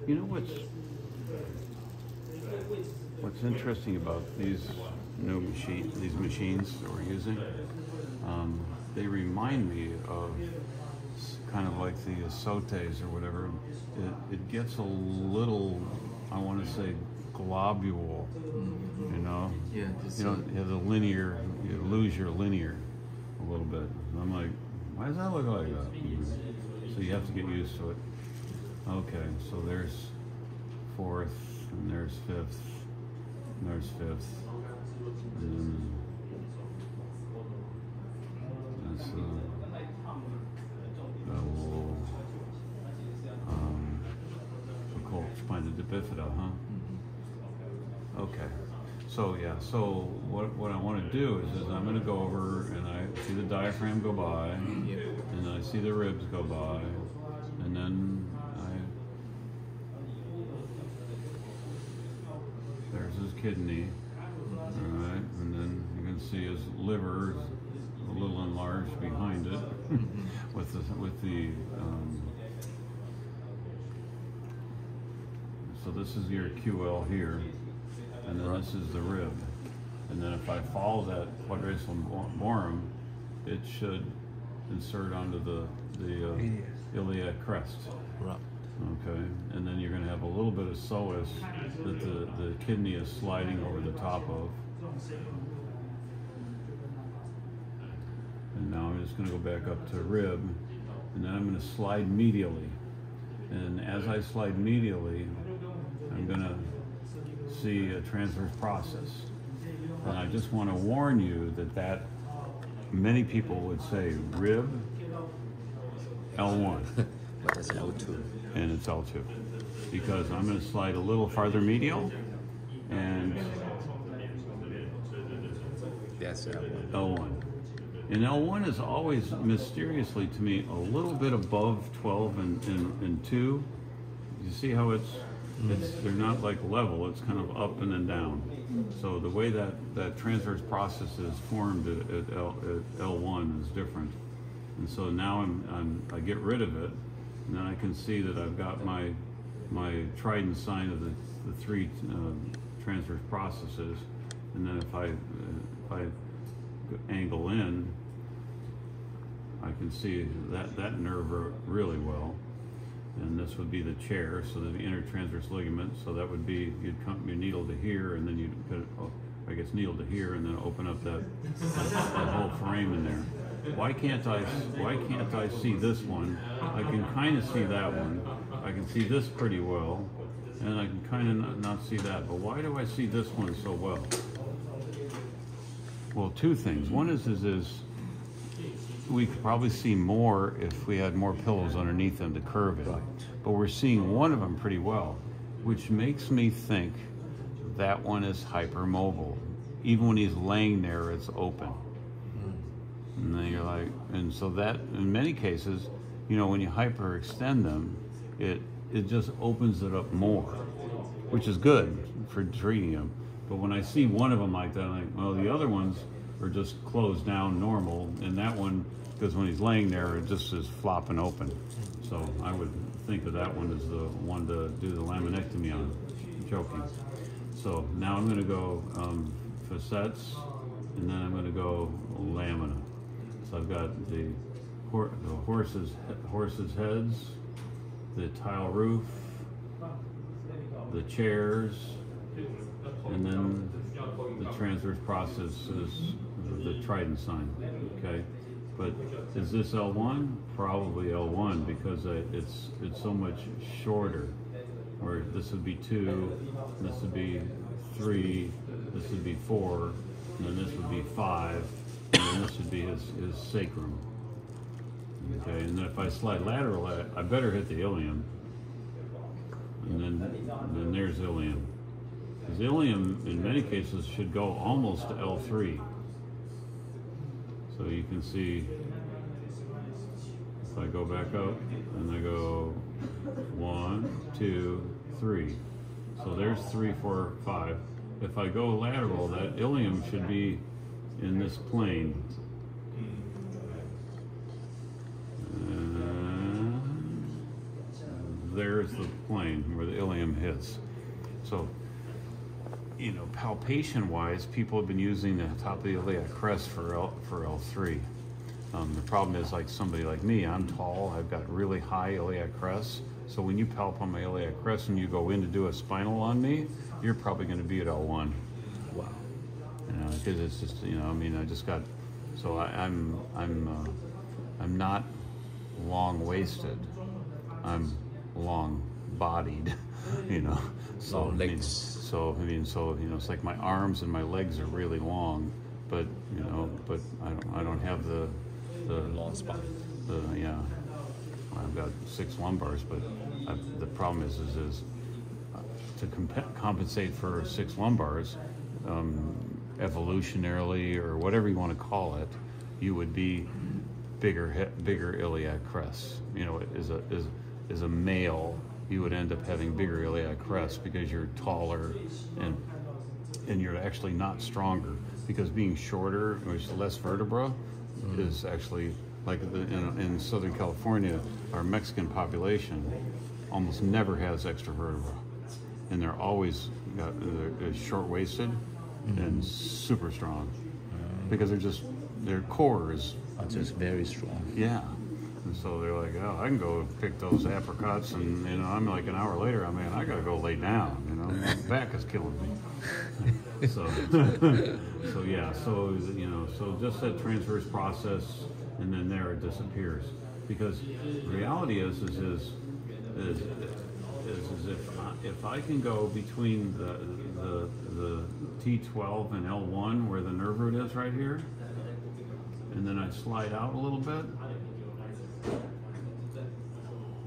You know what's interesting about these these machines that we're using? They remind me of kind of like the Sotes or whatever. It gets a little, I want to say, globule. You know, Yeah. you don't have the linear. You lose your linear a little bit. And I'm like, why does that look like that? So you have to get used to it. Okay, so there's fourth, and there's fifth, and there's fifth, and then that's Colt spina bifida, huh? Okay. So yeah, so what I want to do is I'm going to go over and I see the diaphragm go by, and I see the ribs go by, and then there's his kidney, all right, and then you can see his liver is a little enlarged behind it with the so this is your QL here, and then this is the rib, and then if I follow that quadraciorum, it should insert onto the iliac crest. Right. Okay, and then you're going to have a little bit of psoas that the kidney is sliding over the top of. And now I'm just going to go back up to rib, and then I'm going to slide medially. And as I slide medially, I'm going to see a transverse process. And I just want to warn you that many people would say rib, L1. But that's L2. And it's L2. Because I'm going to slide a little farther medial, and That's L1. L1. And L1 is always mysteriously to me a little bit above 12 and 2. You see how they're not like level, it's kind of up and then down. So the way that transverse process is formed at L1 is different. And so now I get rid of it, and then I can see that I've got my trident sign of the three transverse processes. And then if I angle in, I can see that nerve really well. And this would be the chair, so the intertransverse ligament. So that would be, you'd come your needle to here, and then you'd put, I guess, needle to here, and then open up that whole frame in there. Why can't I see this one? I can kind of see that one. I can see this pretty well, and I can kind of not see that. But why do I see this one so well? Well, two things. One is we could probably see more if we had more pillows underneath them to curve it. But we're seeing one of them pretty well, which makes me think that one is hypermobile. Even when he's laying there, it's open. And then you're like, and so that, in many cases, you know, when you hyperextend them, it just opens it up more, which is good for treating them. But when I see one of them like that, I'm like, well, the other ones are just closed down normal, and that one, because when he's laying there, it just is flopping open. So I would think that one is the one to do the laminectomy on. I'm joking. So now I'm going to go facets, and then I'm going to go lamina. So I've got the horses' heads, the tile roof, the chairs, and then the transverse process is the trident sign, okay? But is this L1? Probably L1, because it's so much shorter. Or this would be 2, this would be 3, this would be 4, and then this would be 5, and then this would be his sacrum. Okay, and then if I slide lateral, I better hit the ilium. And then there's ilium. Because ilium, in many cases, should go almost to L3. So you can see, if I go back up, and I go 1, 2, 3. So there's 3, 4, 5. If I go lateral, that ilium should be in this plane. There there's the plane where the ilium hits. So, you know, palpation-wise, people have been using the top of the iliac crest for L3. The problem is, like somebody like me, I'm tall, I've got really high iliac crest. So when you palp on my iliac crest and you go in to do a spinal on me, you're probably going to be at L1. Wow. You know, because it's just, you know, I mean, I just got, so I'm not long-waisted. I'm long-bodied, you know. So, Long legs. So it's like my arms and my legs are really long, but you know, but I don't have the Long spine. yeah. I've got 6 lumbars, but the problem is to compensate for 6 lumbars, evolutionarily or whatever you want to call it, you would be bigger iliac crests. You know, as a male, you would end up having bigger iliac crests because you're taller and you're actually not stronger, because being shorter, there's less vertebra, is actually like in Southern California, our Mexican population almost never has extra vertebra, and they're always they're short-waisted and super strong because their core is Just very strong. yeah. And so they're like, oh, I can go pick those apricots, and you know, I'm like an hour later, I gotta go lay down. You know, my back is killing me. So, so yeah, so you know, so just that transverse process, and then there it disappears. Because the reality is if I can go between the T12 and L1 where the nerve root is right here, and then I slide out a little bit.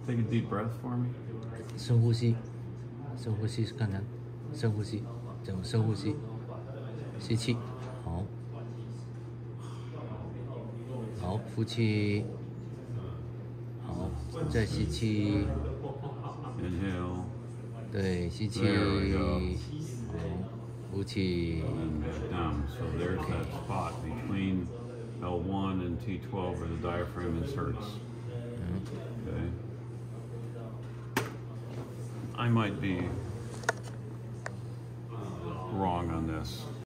Take a deep breath for me. 深呼吸，深呼吸，看看，深呼吸，怎么深呼吸？吸气，好，好，呼气，好，再吸气， Inhale 对，吸气， There we go. 好，呼气， and back down. So there's that spot between L1 and T12 where the diaphragm inserts. Okay. I might be wrong on this.